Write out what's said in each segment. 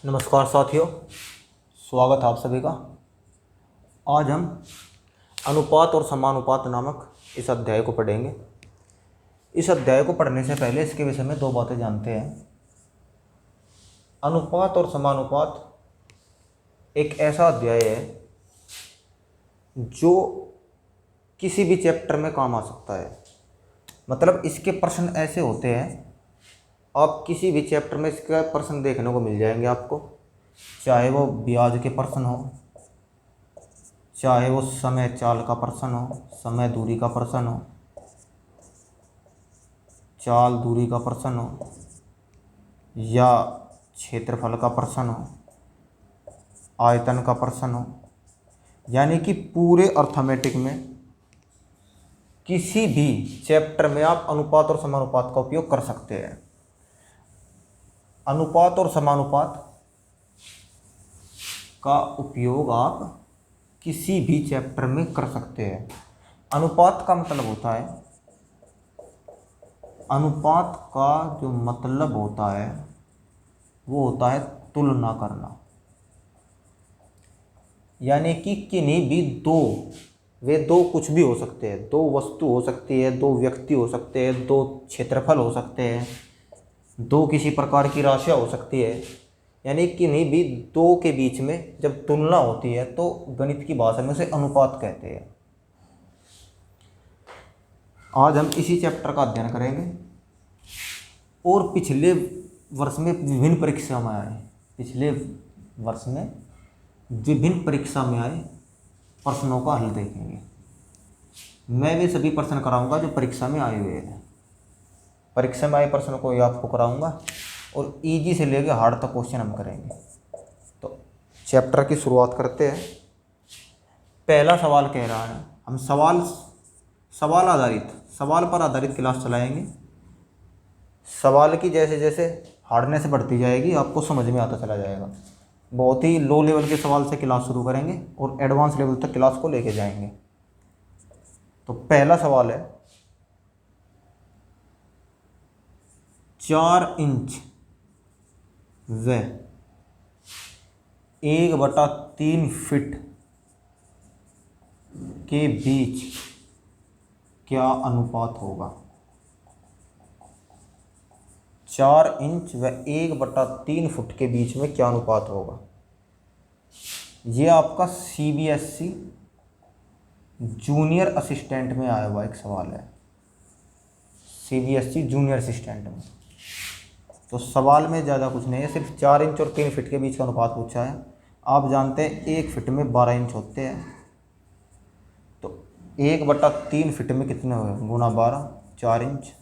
नमस्कार साथियों, स्वागत है आप सभी का। आज हम अनुपात और समानुपात नामक इस अध्याय को पढ़ेंगे। इस अध्याय को पढ़ने से पहले इसके विषय में दो बातें जानते हैं। अनुपात और समानुपात एक ऐसा अध्याय है जो किसी भी चैप्टर में काम आ सकता है। मतलब इसके प्रश्न ऐसे होते हैं, आप किसी भी चैप्टर में इसका प्रश्न देखने को मिल जाएंगे आपको, चाहे वो ब्याज के प्रश्न हो, चाहे वो समय चाल का प्रश्न हो, समय दूरी का प्रश्न हो, चाल दूरी का प्रश्न हो, या क्षेत्रफल का प्रश्न हो, आयतन का प्रश्न हो। यानी कि पूरे अर्थमेटिक में किसी भी चैप्टर में आप अनुपात और समानुपात का उपयोग कर सकते हैं। अनुपात और समानुपात का उपयोग आप किसी भी चैप्टर में कर सकते हैं। अनुपात का मतलब होता है, अनुपात का जो मतलब होता है वो होता है तुलना करना। यानी कि किन्हीं भी वे दो कुछ भी हो सकते हैं, दो वस्तु हो सकती है, दो व्यक्ति हो सकते हैं, दो क्षेत्रफल हो सकते हैं, दो किसी प्रकार की राशियाँ हो सकती है। यानी किन्हीं भी दो के बीच में जब तुलना होती है तो गणित की भाषा में उसे अनुपात कहते हैं। आज हम इसी चैप्टर का अध्ययन करेंगे और पिछले वर्ष में विभिन्न परीक्षा में आए प्रश्नों का हल देखेंगे। मैं वे सभी प्रश्न कराऊंगा जो परीक्षा में आए हुए हैं। परीक्षा में आए प्रश्नों को ये आपको कराऊंगा और इजी से लेकर हार्ड तक क्वेश्चन हम करेंगे। तो चैप्टर की शुरुआत करते हैं। पहला सवाल कह रहा है, हम सवाल पर आधारित क्लास चलाएंगे। सवाल की जैसे जैसे हार्डनेस बढ़ती जाएगी आपको समझ में आता चला जाएगा। बहुत ही लो लेवल के सवाल से क्लास शुरू करेंगे और एडवांस लेवल तक क्लास को लेके जाएंगे। तो पहला सवाल है, 4 इंच व 1/3 फीट के बीच क्या अनुपात होगा। 4 इंच व 1/3 फुट के बीच में क्या अनुपात होगा। ये आपका CBSE जूनियर असिस्टेंट में आया हुआ एक सवाल है, CBSE जूनियर असिस्टेंट में। तो सवाल में ज़्यादा कुछ नहीं है, सिर्फ 4 इंच और 3 फीट के बीच का अनुपात पूछा है। आप जानते हैं 1 फीट में 12 इंच होते हैं, तो 1/3 फीट में कितने हुए, गुना 12, 4 इंच।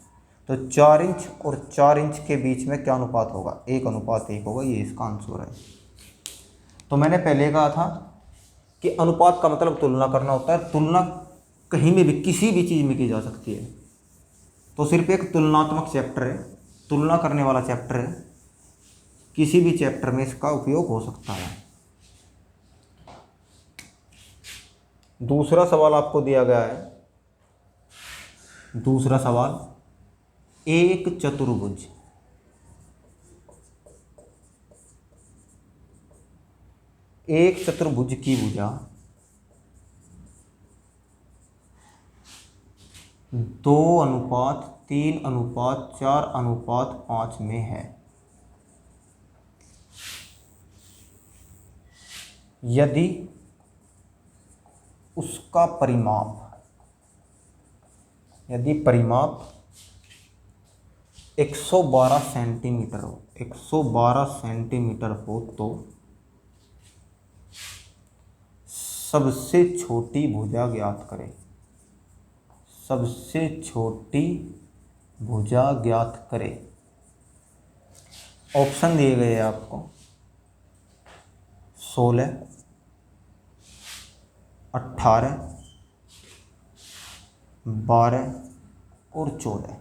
तो 4 इंच और 4 इंच के बीच में क्या अनुपात होगा, 1:1 होगा। ये इसका आंसर है। तो मैंने पहले कहा था कि अनुपात का मतलब तुलना करना होता है। तुलना कहीं में भी किसी भी चीज़ में की जा सकती है। तो सिर्फ एक तुलनात्मक चैप्टर है, तुलना करने वाला चैप्टर है। किसी भी चैप्टर में इसका उपयोग हो सकता है। दूसरा सवाल आपको दिया गया है। दूसरा सवाल, एक चतुर्भुज की भुजा 2:3:4:5 में है। यदि उसका परिमाप 112 सेंटीमीटर हो तो सबसे छोटी भुजा ज्ञात करें। सबसे छोटी भुजा ज्ञात करें। ऑप्शन दिए गए हैं आपको, 16, 18, 12 और 14।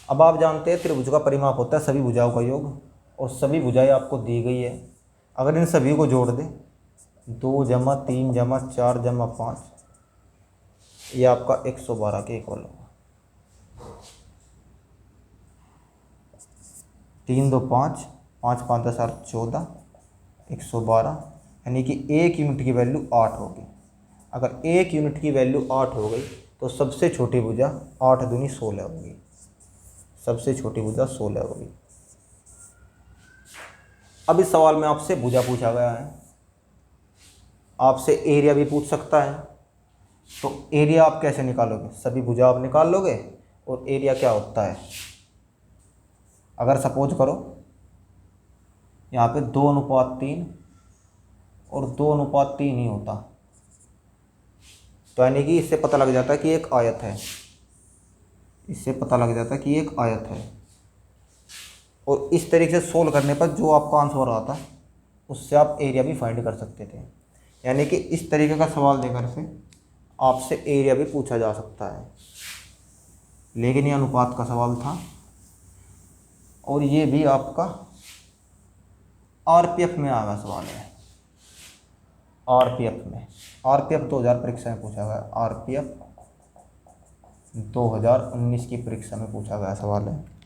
अब आप जानते हैं त्रिभुज का परिमाप होता है सभी भुजाओं का योग, और सभी भुजाएं आपको दी गई है। अगर इन सभी को जोड़ दें, 2 + 3 + 4 + 5, ये आपका 112 के इक्वल होगा। 3 2 5, 5 5 10 8 14, 112, यानी कि 1 यूनिट की वैल्यू 8 होगी। अगर 1 यूनिट की वैल्यू 8 हो गई तो सबसे छोटी भुजा 8 दूनी 16 होगी, सबसे छोटी भुजा 16 होगी। अब इस सवाल में आपसे भुजा पूछा गया है, आपसे एरिया भी पूछ सकता है। तो एरिया आप कैसे निकालोगे? सभी भुजा आप निकाल लोगे और एरिया क्या होता है, अगर सपोज करो यहाँ पे 2:3 और 2:3 ही होता, तो यानी कि इससे पता लग जाता है कि एक आयत है, इससे पता लग जाता है कि एक आयत है। और इस तरीके से सोल्व करने पर जो आपका आंसर आता उससे आप एरिया भी फाइंड कर सकते थे। यानी कि इस तरीके का सवाल देकर से आपसे एरिया भी पूछा जा सकता है, लेकिन ये अनुपात का सवाल था और ये भी आपका आरपीएफ में आगा सवाल है। आरपीएफ में, आरपीएफ 2000 परीक्षा में पूछा गया, आरपीएफ 2019 की परीक्षा में पूछा गया सवाल है।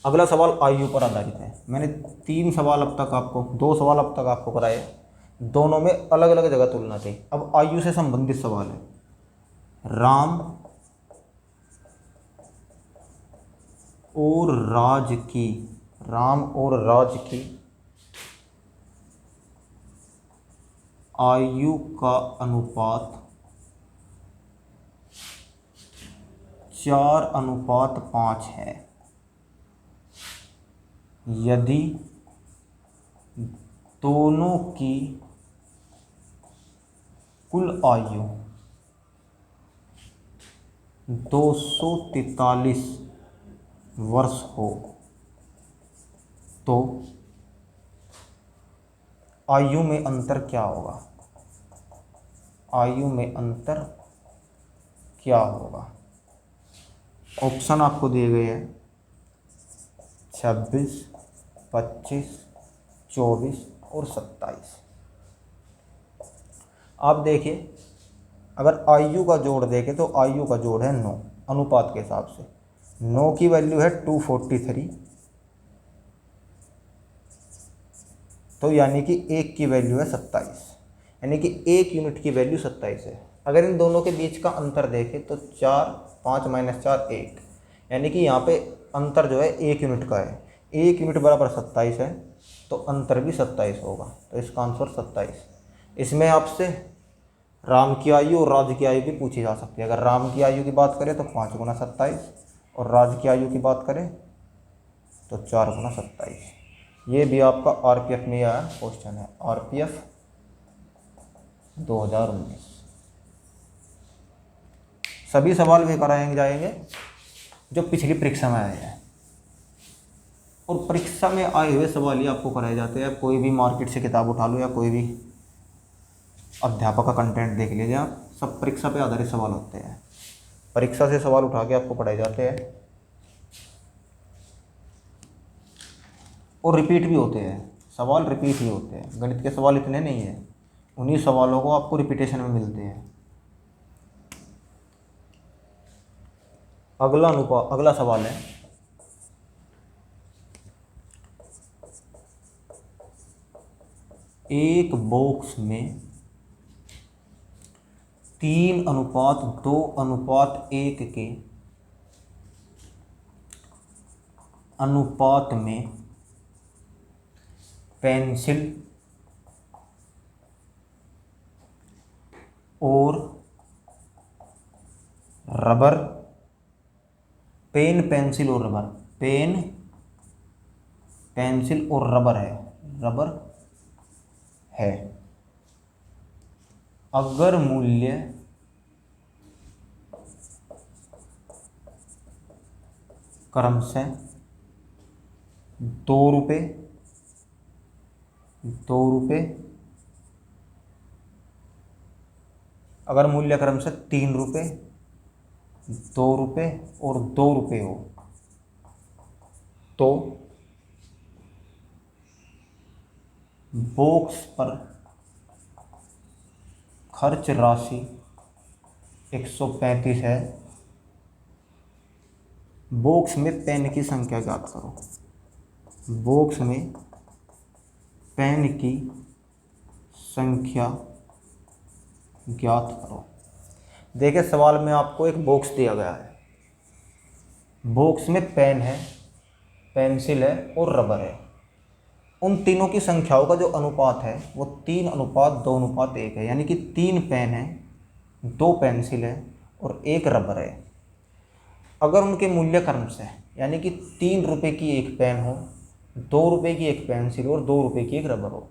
अगला सवाल आयु पर आधारित है। मैंने 3 सवाल अब तक आपको, 2 सवाल अब तक आपको कराए, दोनों में अलग अलग जगह तुलना थी। अब आयु से संबंधित सवाल है। राम और राज की, राम और राज की आयु का अनुपात 4:5 है। यदि दोनों की कुल आयु 243 वर्ष हो तो आयु में अंतर क्या होगा? आयु में अंतर क्या होगा? ऑप्शन आपको दिए गए हैं 26, 25, 24 और 27। आप देखिए, अगर आयु का जोड़ देखें तो आयु का जोड़ है 9, अनुपात के हिसाब से 9 की वैल्यू है 243, तो यानी कि 1 की वैल्यू है 27, यानी कि 1 यूनिट की वैल्यू 27 है। अगर इन दोनों के बीच का अंतर देखें तो 4, 5 - 4 1, यानी कि यहाँ पे अंतर जो है 1 यूनिट का है। 1 यूनिट बराबर 27 है, तो अंतर भी 27 होगा, तो इसका आंसर 27। इसमें आपसे राम की आयु और राज की आयु भी पूछी जा सकती है। अगर राम की आयु की बात करें तो 5 × 27 और राज की आयु की बात करें तो 4 × 27। ये भी आपका आरपीएफ में आया क्वेश्चन है, आरपीएफ 2019। सभी सवाल वे कराएंगे जाएंगे जो पिछली परीक्षा में आए हैं, और परीक्षा में आए हुए सवाल ही आपको कराए जाते हैं। कोई भी मार्केट से किताब उठा लो या कोई भी अध्यापक का कंटेंट देख लीजिए आप, सब परीक्षा पे आधारित सवाल होते हैं। परीक्षा से सवाल उठा के आपको पढ़ाए जाते हैं और रिपीट भी होते हैं, सवाल रिपीट ही होते हैं। गणित के सवाल इतने नहीं हैं, उन्हीं सवालों को आपको रिपीटेशन में मिलते हैं। अगला सवाल है, एक बॉक्स में 3:2:1 के अनुपात में पेंसिल और रबर, पेन पेंसिल और रबर, पेन पेंसिल और रबर है, अगर मूल्य क्रमशः 2 रुपये, 2 रुपये, अगर मूल्य क्रमशः 3 रुपये, 2 रुपये और 2 रुपये हो तो बॉक्स पर खर्च राशि 135 है, बॉक्स में पेन की संख्या ज्ञात करो। बॉक्स में पेन की संख्या ज्ञात करो। देखिए सवाल में आपको एक बॉक्स दिया गया है, बॉक्स में पेन है, पेंसिल है और रबर है। उन तीनों की संख्याओं का जो अनुपात है वो 3:2:1 है, यानी कि 3 पेन है, 2 पेंसिल है और 1 रबर है। अगर उनके मूल्य क्रम से, यानी कि 3 रुपये की एक पेन हो, 2 रुपये की एक पेंसिल और 2 रुपये की एक रबर हो,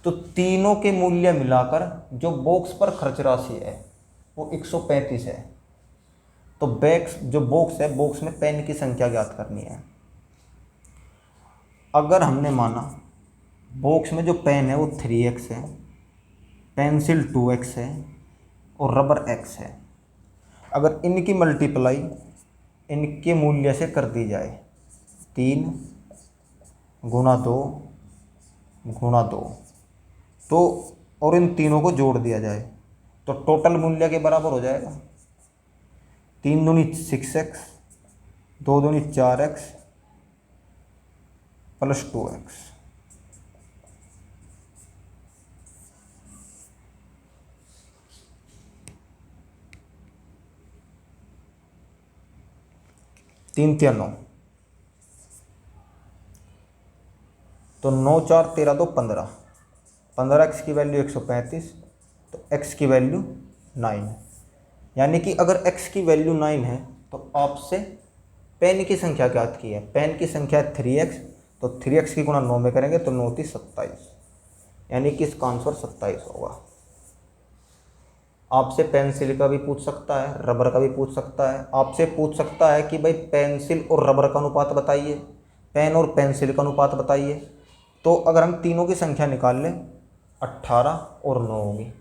तो तीनों के मूल्य मिलाकर जो बॉक्स पर खर्च राशि है वो 135 है। तो जो बॉक्स है, बॉक्स में पेन की संख्या ज्ञात करनी है। अगर हमने माना बॉक्स में जो पेन है वो 3x है, पेंसिल 2x है और रबर x है, अगर इनकी मल्टीप्लाई इनके मूल्य से कर दी जाए, 3 गुणा 2 गुणा 2, तो और इन तीनों को जोड़ दिया जाए तो टोटल मूल्य के बराबर हो जाएगा। 3 दूनी 6x, 2 दूनी 4x प्लस 2x। तीन 3 9, तो 9 4 13 2 15, 15x की वैल्यू 135, तो x की वैल्यू 9। यानी कि अगर x की वैल्यू 9 है तो आपसे पेन की संख्या ज्ञात की है। पेन की संख्या 3x, तो 3x की गुणा 9 में करेंगे तो 9 3 27, यानी कि इसका आंसर 27 होगा। आपसे पेंसिल का भी पूछ सकता है, रबर का भी पूछ सकता है। आपसे पूछ सकता है कि भाई पेंसिल और रबर का अनुपात बताइए, पेन और पेंसिल का अनुपात बताइए। तो अगर हम तीनों की संख्या निकाल लें 18 और 9 होगी।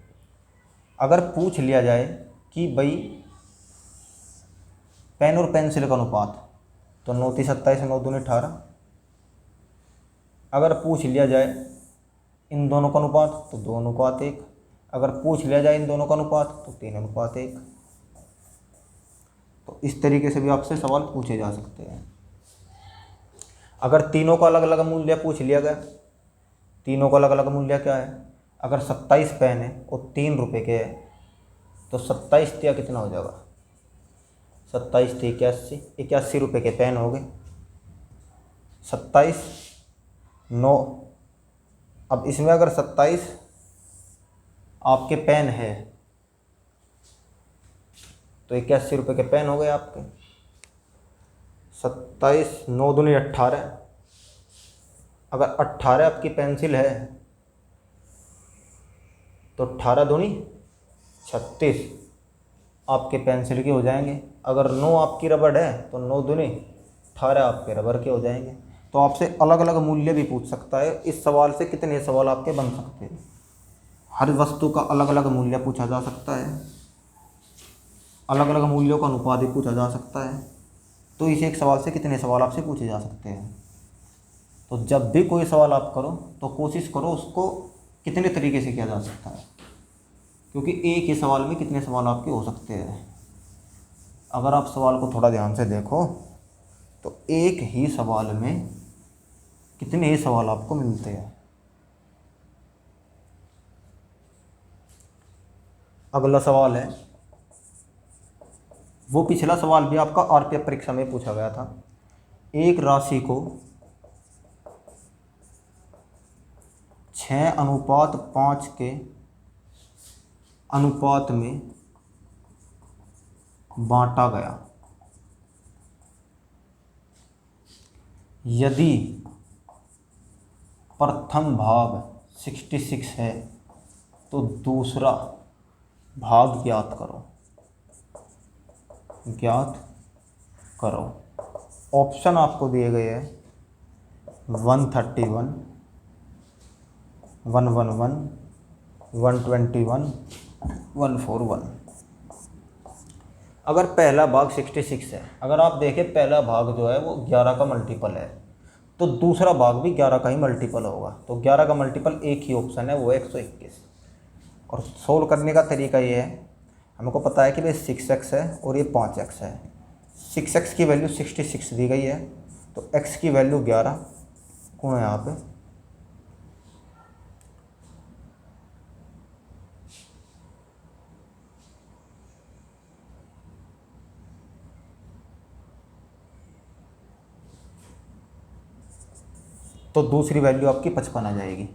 अगर पूछ लिया जाए कि भाई पेन और पेंसिल का अनुपात, तो 9 3 27, 9 दूनी 18। अगर पूछ लिया जाए इन दोनों का अनुपात तो 2:1। अगर पूछ लिया जाए इन दोनों का अनुपात तो 3:1। तो इस तरीके से भी आपसे सवाल पूछे जा सकते हैं। अगर तीनों का अलग अलग मूल्य पूछ लिया गया, तीनों का अलग अलग मूल्य क्या है, अगर 27 पेन है और 3 रुपये के है तो 27 तिया कितना हो जाएगा, 27 थी 81, 81 रुपये के पेन हो गए। 27 9, अब इसमें अगर 27 आपके पेन है तो 81 रुपये के पेन हो गए आपके। 27 9 दूनी 18, अगर 18 आपकी पेंसिल है तो 18 दूनी 36 आपके पेंसिल के हो जाएंगे। अगर 9 आपकी रबड़ है तो 9 दूनी 18 आपके रबर के हो जाएंगे। तो आपसे अलग अलग मूल्य भी पूछ सकता है। इस सवाल से कितने सवाल आपके बन सकते हैं। हर वस्तु का अलग अलग मूल्य पूछा जा सकता है, अलग अलग मूल्यों का अनुपात भी पूछा जा सकता है। तो इस एक सवाल से कितने सवाल आपसे पूछे जा सकते हैं। तो जब भी कोई सवाल आप करो तो कोशिश करो उसको कितने तरीके से किया जा सकता है, क्योंकि एक ही सवाल में कितने सवाल आपके हो सकते हैं। अगर आप सवाल को थोड़ा ध्यान से देखो तो एक ही सवाल में कितने ही सवाल आपको मिलते हैं। अगला सवाल है, वो पिछला सवाल भी आपका आरपीएफ परीक्षा में पूछा गया था। एक राशि को 6:5 के अनुपात में बांटा गया। यदि प्रथम भाग 66 है तो दूसरा भाग ज्ञात करो। ज्ञात करो। ऑप्शन आपको दिए गए हैं 131, 111, 121, 141। अगर पहला भाग 66 है, अगर आप देखें पहला भाग जो है वो 11 का मल्टीपल है, तो दूसरा भाग भी 11 का ही मल्टीपल होगा। तो 11 का मल्टीपल एक ही ऑप्शन है, वो 121। और सोल्व करने का तरीका ये है, हमको पता है कि भाई 6x है और ये 5x है। 6x की वैल्यू 66 दी गई है, तो x की वैल्यू 11 गुणा यहाँ पे तो दूसरी वैल्यू आपकी 55 आ जाएगी।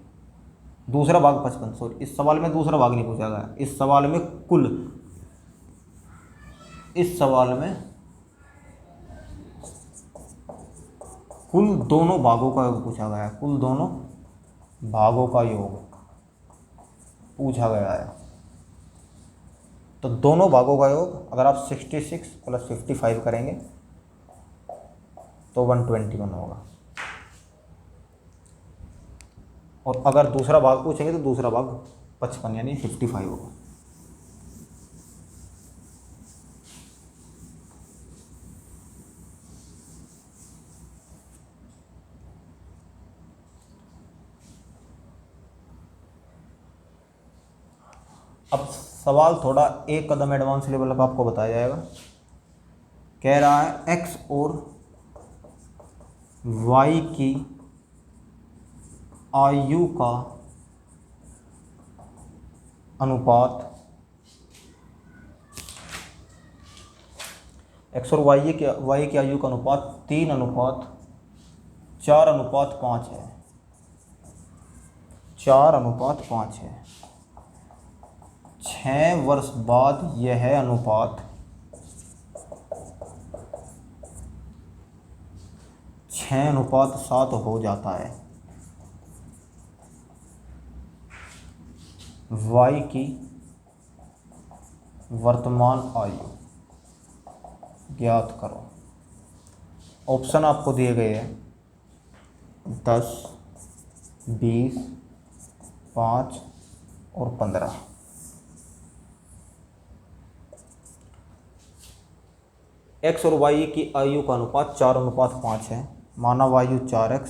दूसरा भाग 55, सॉरी इस सवाल में दूसरा भाग नहीं पूछा गया, इस सवाल में कुल दोनों भागों का योग पूछा गया है, कुल दोनों भागों का योग पूछा गया है। तो दोनों भागों का योग अगर आप 66 + 55 करेंगे तो 121 होगा, और अगर दूसरा भाग पूछेंगे तो दूसरा भाग 55 यानी 55 होगा। अब सवाल थोड़ा एक कदम एडवांस लेवल का आपको बताया जाएगा। कह रहा है x और y की आयु का अनुपात, x और y की आयु का अनुपात 3:4:5 है, 4:5 है। 6 वर्ष बाद यह अनुपात 6:7 हो जाता है। y की वर्तमान आयु ज्ञात करो। ऑप्शन आपको दिए गए हैं 10, 20, 5 और 15। x और y की आयु का अनुपात 4:5 है। माना वायु 4x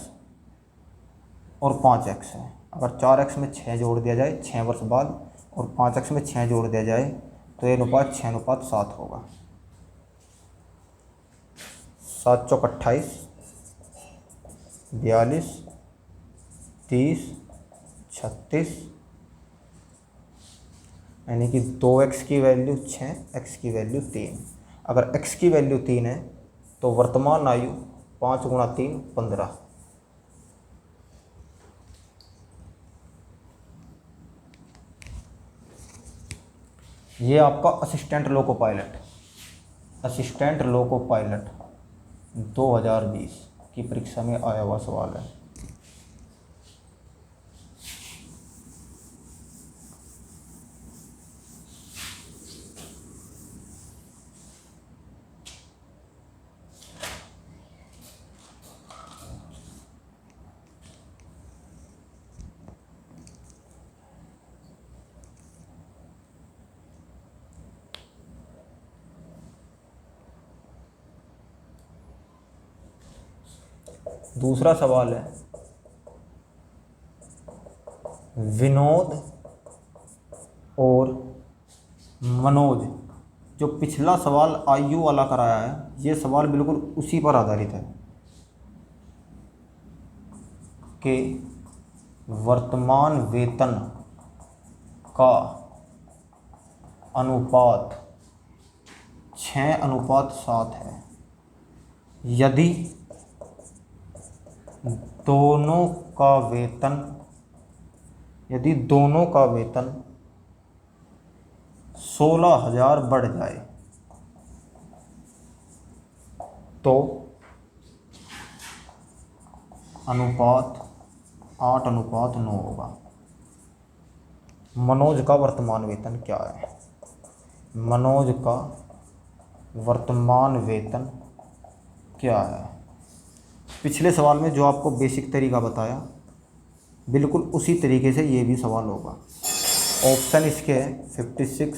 और 5x है। अगर 4x में 6 जोड़ दिया जाए 6 वर्ष बाद, और 5x में 6 जोड़ दिया जाए तो ये अनुपात 6:7 होगा। 7 चौक 28, 42, 30, 36, यानी कि 2x की वैल्यू 6, x की वैल्यू 3। अगर x की वैल्यू 3 है तो वर्तमान आयु 5 × 3 15। ये आपका असिस्टेंट लोको पायलट 2020 की परीक्षा में आया हुआ सवाल है। दूसरा सवाल है, विनोद और मनोज, जो पिछला सवाल आयु वाला कराया है, ये सवाल बिल्कुल उसी पर आधारित है कि वर्तमान वेतन का अनुपात 6:7 है यदि दोनों का वेतन 16,000 बढ़ जाए तो अनुपात 8:9 होगा। मनोज का वर्तमान वेतन क्या है? मनोज का वर्तमान वेतन क्या है? पिछले सवाल में जो आपको बेसिक तरीका बताया बिल्कुल उसी तरीके से ये भी सवाल होगा। ऑप्शन इसके हैं 56,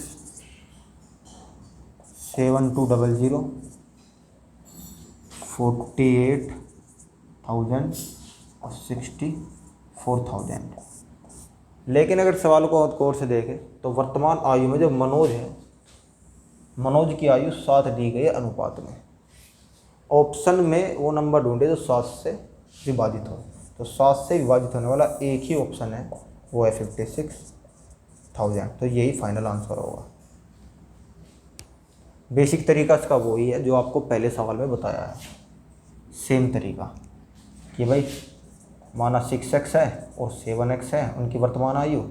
7200, 48,000 और 64,000। लेकिन अगर सवाल को गौर से देखें तो वर्तमान आयु में जो मनोज है, मनोज की आयु 7 दी गई है अनुपात में। ऑप्शन में वो नंबर ढूंढे जो 7 से विभाजित हो, तो 7 से विभाजित होने वाला एक ही ऑप्शन है, वो है 56,000। तो यही फाइनल आंसर होगा। बेसिक तरीका इसका वही है जो आपको पहले सवाल में बताया है, सेम तरीका कि भाई माना 6x है और 7x है उनकी वर्तमान आयु,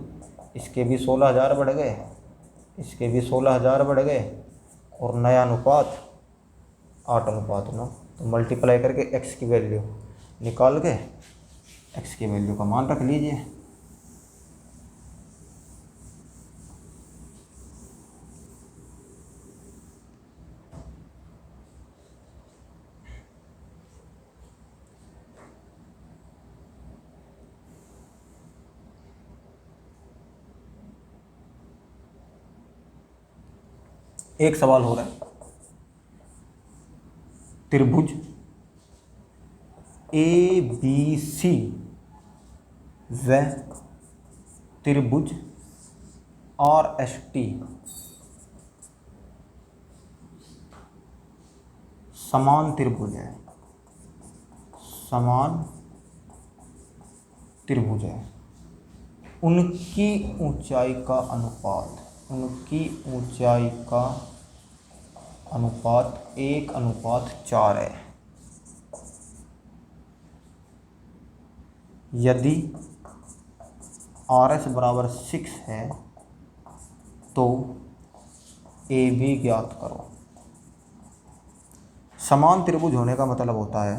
इसके भी 16,000 बढ़ गए, इसके भी 16,000 बढ़ गए, और नया अनुपात 8:9। तो मल्टीप्लाई करके x की वैल्यू निकाल के x की वैल्यू का मान रख लीजिए। एक सवाल हो रहा है, त्रिभुज ABC व त्रिभुज RST समान त्रिभुज है, समान त्रिभुज है, उनकी ऊंचाई का अनुपात, उनकी ऊंचाई का अनुपात 1:4 है। यदि RS बराबर 6 है तो AB ज्ञात करो। समान त्रिभुज होने का मतलब होता है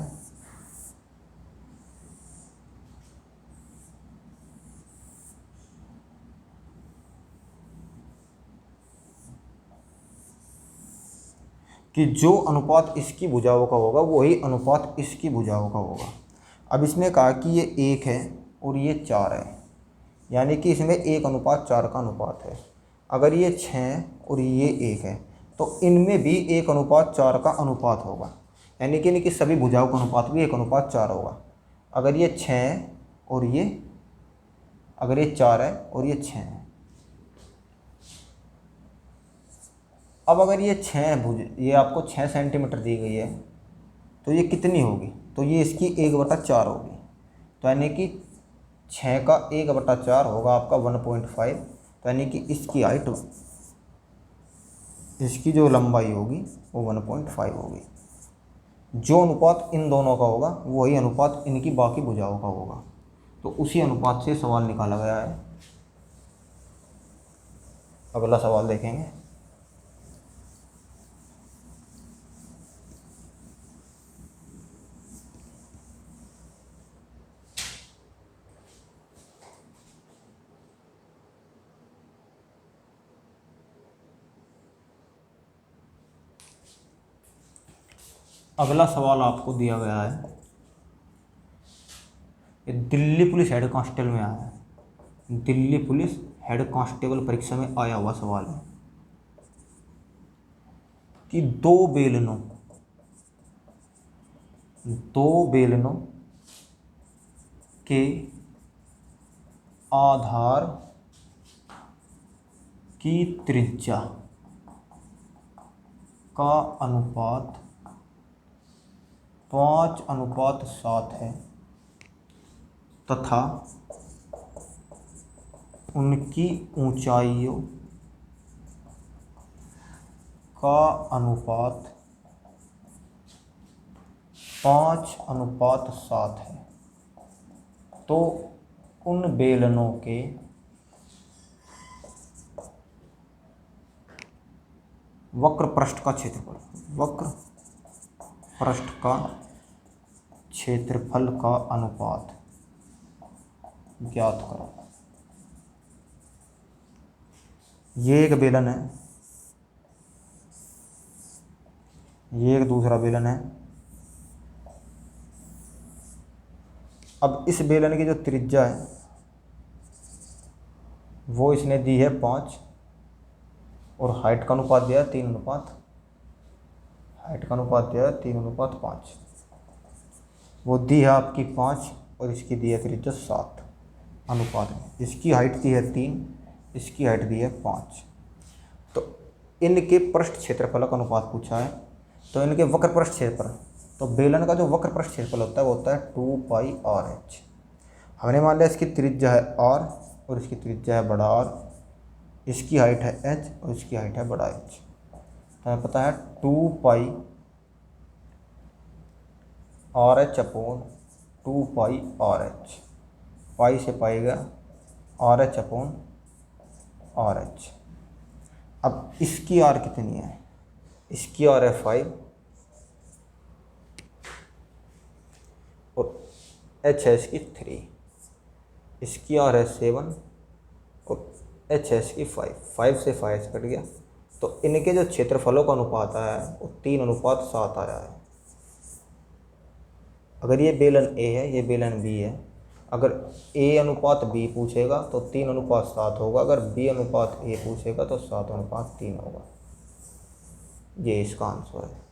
कि जो अनुपात इसकी भुजाओं का होगा वही अनुपात इसकी भुजाओं का होगा। अब इसने कहा कि ये 1 है और ये 4 है, यानी कि इसमें 1:4 का अनुपात है। अगर ये 6 और ये 1 है तो इनमें भी 1:4 का अनुपात होगा, यानी कि इनकी सभी भुजाओं का अनुपात भी 1:4 होगा। अगर ये 6 और ये, अगर ये 4 है और ये 6 है, अब अगर ये 6 भुज, ये आपको 6 सेंटीमीटर दी गई है तो ये कितनी होगी, तो ये इसकी 1/4 होगी। तो यानी कि 6 का 1/4 होगा आपका 1.5। तो यानी कि इसकी हाइट, इसकी जो लंबाई होगी वो 1.5 होगी। जो अनुपात इन दोनों का होगा वही अनुपात इनकी बाकी भुजाओं का होगा। तो उसी अनुपात से सवाल निकाला गया है। अगला सवाल देखेंगे। अगला सवाल आपको दिया गया है, ये दिल्ली पुलिस हेड कांस्टेबल में आया है, दिल्ली पुलिस हेड कांस्टेबल परीक्षा में आया हुआ सवाल है कि दो बेलनों के आधार की त्रिज्या का अनुपात 5:7 है तथा उनकी ऊंचाइयों का अनुपात 5:7 है, तो उन बेलनों के वक्र पृष्ठ का क्षेत्रफल, वक्र पृष्ठ का क्षेत्रफल का अनुपात ज्ञात करो। ये एक बेलन है, ये एक दूसरा बेलन है। अब इस बेलन की जो त्रिज्या है वो इसने दी है 5 और हाइट का अनुपात दिया है 3:5, हाइट का अनुपात दिया है 3:5। वो दी है आपकी 5 और इसकी दी है त्रिज्या 7। अनुपात में। इसकी हाइट दी है 3, इसकी हाइट दी है 5। तो इनके पृष्ठ क्षेत्रफल का अनुपात पूछा है, तो इनके वक्र पृष्ठ क्षेत्रफल, तो बेलन का जो वक्र पृष्ठ क्षेत्रफल होता है वो होता है 2πr/h। हमने मान लिया इसकी त्रिज्या है r और इसकी त्रिज्या है बड़ा R, इसकी हाइट है h और इसकी हाइट है बड़ा H। तो हमें पता है 2πr/h/2πr/h, पाई से पाई गया RH/RH। अब इसकी R कितनी है, इसकी R है 5 और H है इसकी 3, इसकी R है 7 और H है इसकी 5 से 5 कट गया। तो इनके जो क्षेत्रफलों का अनुपात आया है वो 3:7 आया है। अगर ये बेलन A है, ये बेलन B है, अगर A/B पूछेगा तो 3:7 होगा, अगर B/A पूछेगा तो 7:3 होगा। ये इसका आंसर है।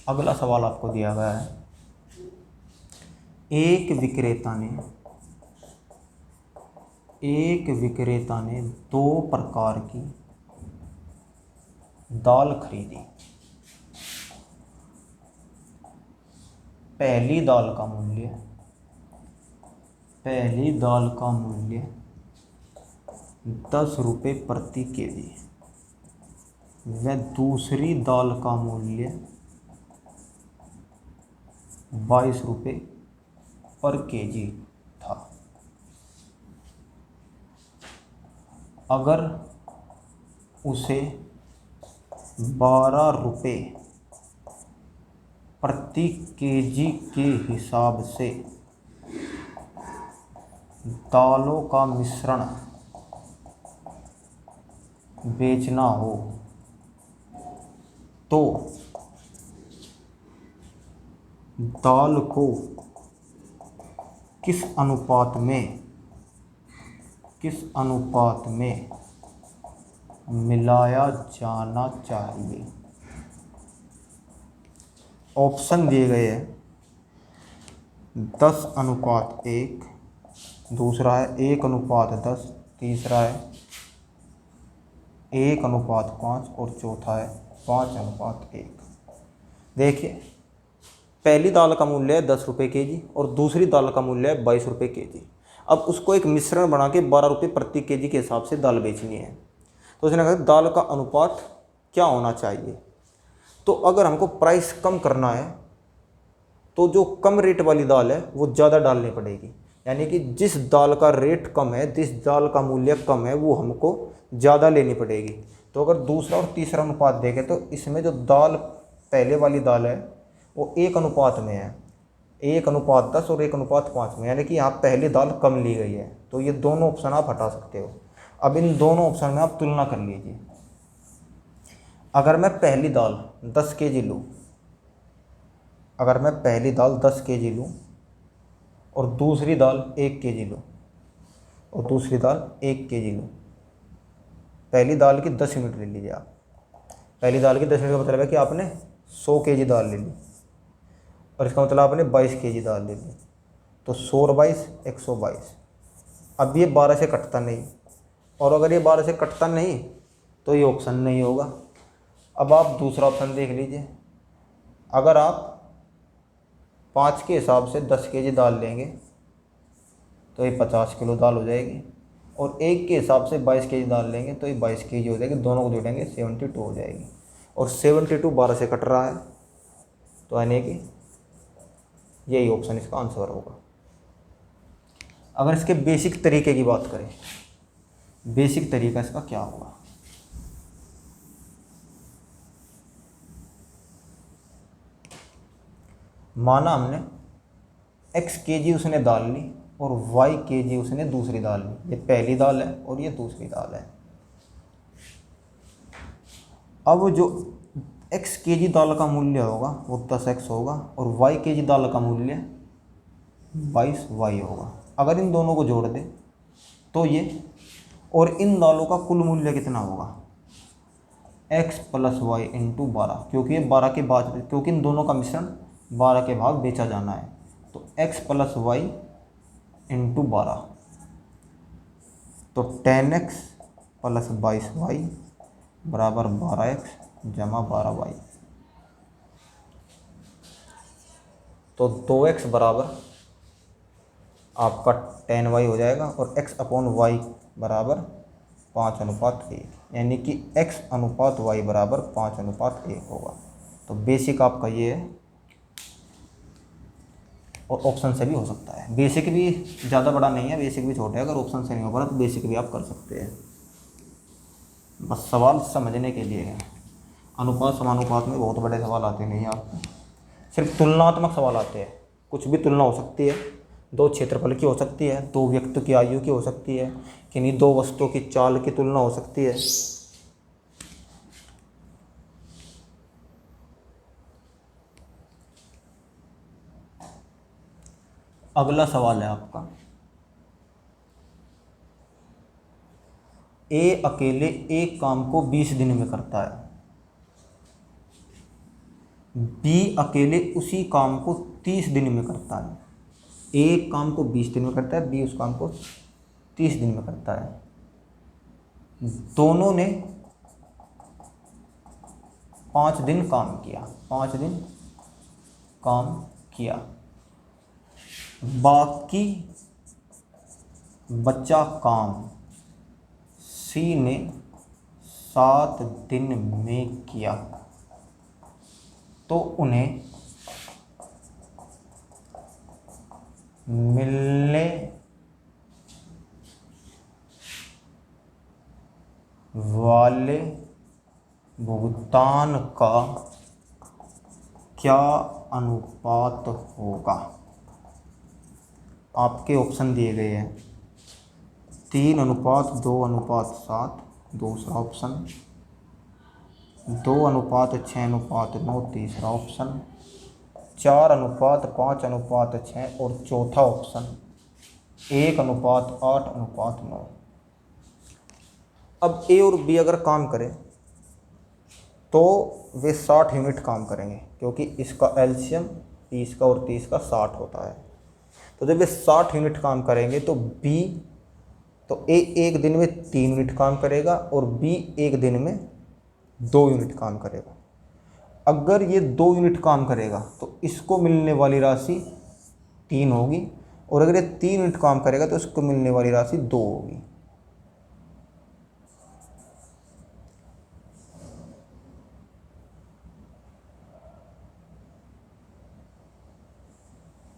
अगला सवाल आपको दिया गया है, एक विक्रेता ने 2 प्रकार की दाल खरीदी। पहली दाल का मूल्य 10 रुपये प्रति केजी व दूसरी दाल का मूल्य 22 रुपये पर केजी था। अगर उसे 12 रुपये प्रति केजी के हिसाब से दालों का मिश्रण बेचना हो तो दाल को किस अनुपात में मिलाया जाना चाहिए। ऑप्शन दिए गए हैं 10:1, दूसरा है 1:10, तीसरा है 1:5 और चौथा है 5:1। देखिए, पहली दाल का मूल्य है 10 रुपये केजी और दूसरी दाल का मूल्य है 22 रुपये केजी। अब उसको एक मिश्रण बना के 12 रुपये प्रति केजी के हिसाब से दाल बेचनी है। तो उसने कहा दाल का अनुपात क्या होना चाहिए। तो अगर हमको प्राइस कम करना है तो जो कम रेट वाली दाल है वो ज़्यादा डालनी पड़ेगी, यानी कि जिस दाल का रेट कम है, जिस दाल का मूल्य कम है, वो हमको ज़्यादा लेनी पड़ेगी। तो अगर दूसरा और तीसरा अनुपात देखें तो इसमें जो दाल पहले वाली दाल है वो 1 में है, 1:10 और 1:5 में, यानी कि यहाँ पहली दाल कम ली गई है। तो ये दोनों ऑप्शन आप हटा सकते हो। अब इन दोनों ऑप्शन में आप तुलना कर लीजिए। अगर मैं पहली दाल 10 केजी लूँ, और दूसरी दाल 1 केजी लूँ और दूसरी दाल 1 केजी लूँ, पहली दाल की 10 यूनिट ले लीजिए आप। पहली दाल की 10 यूनिट का मतलब है कि आपने 100 केजी दाल ले ली और इसका मतलब आपने 22 केजी दाल ले ली। तो 100 और 22 122। अब ये 12 से कटता नहीं, और अगर ये 12 से कटता नहीं तो ये ऑप्शन नहीं होगा। अब आप दूसरा ऑप्शन देख लीजिए। अगर आप 5 के हिसाब से 10 केजी दाल लेंगे तो ये 50 किलो दाल हो जाएगी, और 1 के हिसाब से 22 केजी दाल लेंगे तो ये 22 केजी हो जाएगी। दोनों को जोड़ेंगे 72 हो जाएगी, और 72 12 से कट रहा है, तो यानी कि यही ऑप्शन इसका आंसर होगा। अगर इसके बेसिक तरीके की बात करें, बेसिक तरीका इसका क्या होगा। माना हमने x केजी उसने दाल ली और y केजी उसने दूसरी दाल ली। ये पहली दाल है और ये दूसरी दाल है। अब जो x केजी दाल का मूल्य होगा वो 10x होगा और y केजी दाल का मूल्य 22y होगा। अगर इन दोनों को जोड़ दें तो ये, और इन दालों का कुल मूल्य कितना होगा, x प्लस वाई इंटू 12, क्योंकि ये 12 के बाद, क्योंकि इन दोनों का मिश्रण 12 के भाग बेचा जाना है। तो x प्लस वाई इंटू 12, तो 10x प्लस 22y बराबर 12x जमा 12y। तो 2x बराबर आपका 10y हो जाएगा और x अपॉन वाई बराबर 5:1, यानी कि x अनुपात y बराबर 5:1 होगा। तो बेसिक आपका ये है, और ऑप्शन से भी हो सकता है। बेसिक भी ज़्यादा बड़ा नहीं है, बेसिक भी छोटा है। अगर ऑप्शन से नहीं होगा तो बेसिक भी आप कर सकते हैं। बस सवाल समझने के लिए है। अनुपात समानुपात में बहुत बड़े सवाल आते नहीं आपको, सिर्फ तुलनात्मक सवाल आते हैं। कुछ भी तुलना हो सकती है, दो क्षेत्रफल की हो सकती है, दो व्यक्ति की आयु की हो सकती है, किन्हीं दो वस्तुओं की चाल की तुलना हो सकती है। अगला सवाल है आपका, ए अकेले एक काम को 20 दिन में करता है, बी अकेले उसी काम को 30 दिन में करता है। एक काम को 20 दिन में करता है, बी उस काम को 30 दिन में करता है। दोनों ने 5 दिन काम किया, 5 दिन काम किया, बाकी बचा काम सी ने 7 दिन में किया, तो उन्हें मिलने वाले भुगतान का क्या अनुपात होगा। आपके ऑप्शन दिए गए हैं 3:2:7 दूसरा ऑप्शन, 2:6:9 तीसरा ऑप्शन, 4:5:6 और चौथा ऑप्शन 1:8:9। अब ए और बी अगर काम करें तो वे 60 यूनिट काम करेंगे, क्योंकि इसका एलसीएम 30 का और 30 का 60 होता है। तो जब वे 60 यूनिट काम करेंगे तो बी, तो ए एक दिन में 3 यूनिट काम करेगा और बी एक दिन में 2 यूनिट काम करेगा। अगर ये 2 यूनिट काम करेगा तो इसको मिलने वाली राशि 3 होगी, और अगर ये 3 यूनिट काम करेगा तो इसको मिलने वाली राशि 2 होगी।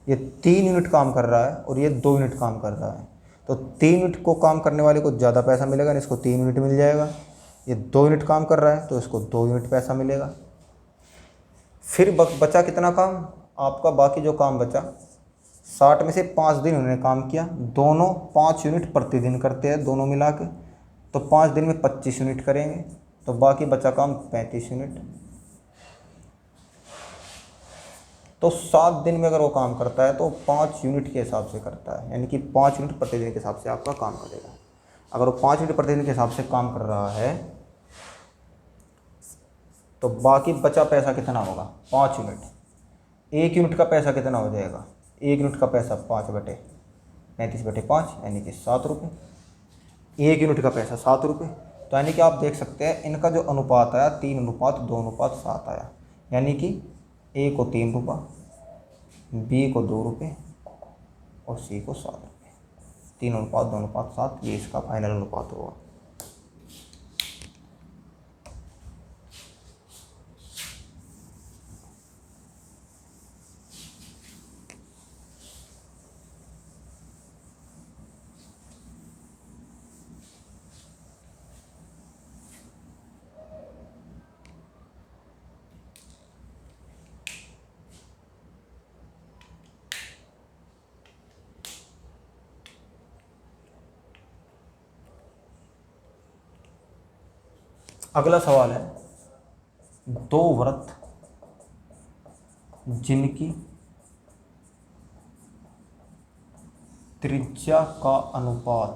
ये 3 यूनिट काम कर रहा है और ये 2 यूनिट काम कर रहा है, तो 3 यूनिट को काम करने वाले को ज़्यादा पैसा मिलेगा, इसको 3 यूनिट मिल जाएगा। ये 2 यूनिट काम कर रहा है तो इसको 2 यूनिट पैसा मिलेगा। फिर बचा कितना काम आपका, बाकी जो काम बचा 60 में से 5 दिन उन्होंने काम किया, दोनों 5 यूनिट प्रतिदिन करते हैं दोनों मिला के, तो 5 दिन में 25 यूनिट करेंगे, तो बाकी बचा काम 35 यूनिट। तो 7 दिन में अगर वो काम करता है तो 5 यूनिट के हिसाब से करता है, यानी कि 5 यूनिट प्रतिदिन के हिसाब से आपका काम करेगा। अगर वो 5 यूनिट प्रतिदिन के हिसाब से काम कर रहा है तो बाकी बचा पैसा कितना होगा, 5 यूनिट। 1 यूनिट का पैसा कितना हो जाएगा, 1 यूनिट का पैसा 5/35/5 यानी कि 7 रुपये। 1 यूनिट का पैसा 7 रुपये, तो यानी कि आप देख सकते हैं इनका जो अनुपात आया 3:2:7 आया, यानी कि ए को 3 रुपये, बी को 2 रुपये और सी को 7 रुपये। 3:2:7 ये इसका फाइनल अनुपात होगा। अगला सवाल है, दो वृत्त जिनकी त्रिज्या का अनुपात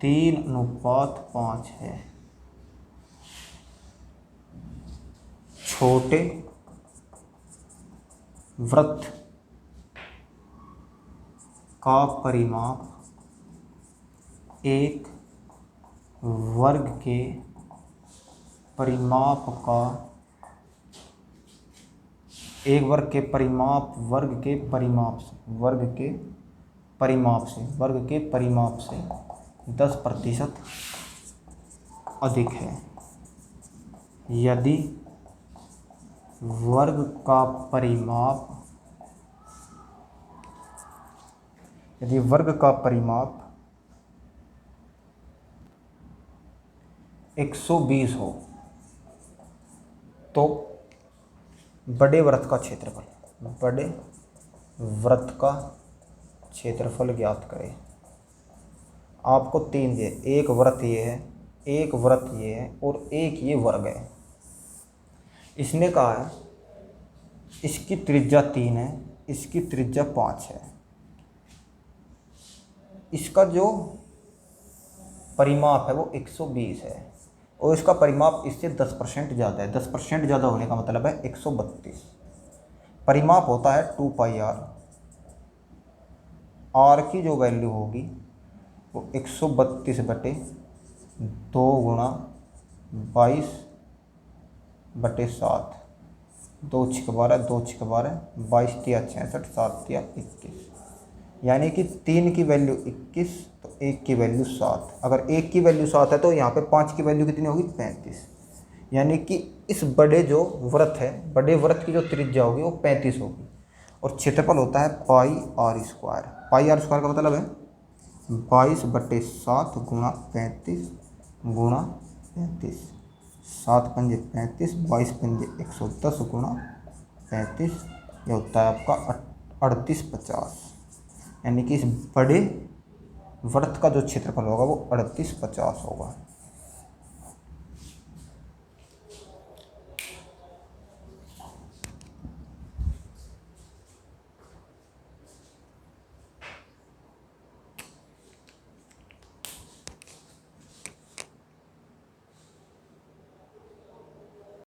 3:5 है, छोटे वृत्त का परिमाप एक वर्ग के परिमाप का वर्ग के परिमाप से 10% अधिक है। यदि वर्ग का परिमाप 120 हो तो बड़े वृत्त का क्षेत्रफल ज्ञात करें। आपको 3 दिए, एक वृत्त ये है, एक वृत्त ये है और एक ये वर्ग है। इसने कहा है इसकी त्रिज्या 3 है, इसकी त्रिज्या 5 है। इसका जो परिमाप है वो 120 है और इसका परिमाप इससे 10% ज़्यादा है। 10% ज़्यादा होने का मतलब है 132। परिमाप होता है 2πr। आर की जो वैल्यू होगी वो 132/2 गुणा 22/7, 2 × 12, 2 × 12, 22 × 66, 7 × 21, यानी कि 3 की वैल्यू 21 तो 1 की वैल्यू 7। अगर 1 की वैल्यू 7 है तो यहाँ पे 5 की वैल्यू कितनी होगी? 35। यानी कि इस बड़े वृत्त की जो त्रिज्या होगी वो 35 होगी और क्षेत्रफल होता है πr²। πr² का मतलब है 22/7 गुणा 35 गुणा 35, 7 × 5 = 35, 22 × 5 = 110 गुणा 35, ये होता है आपका 3850। यानी कि इस बड़े वृत्त का जो क्षेत्रफल होगा वो 3850 होगा।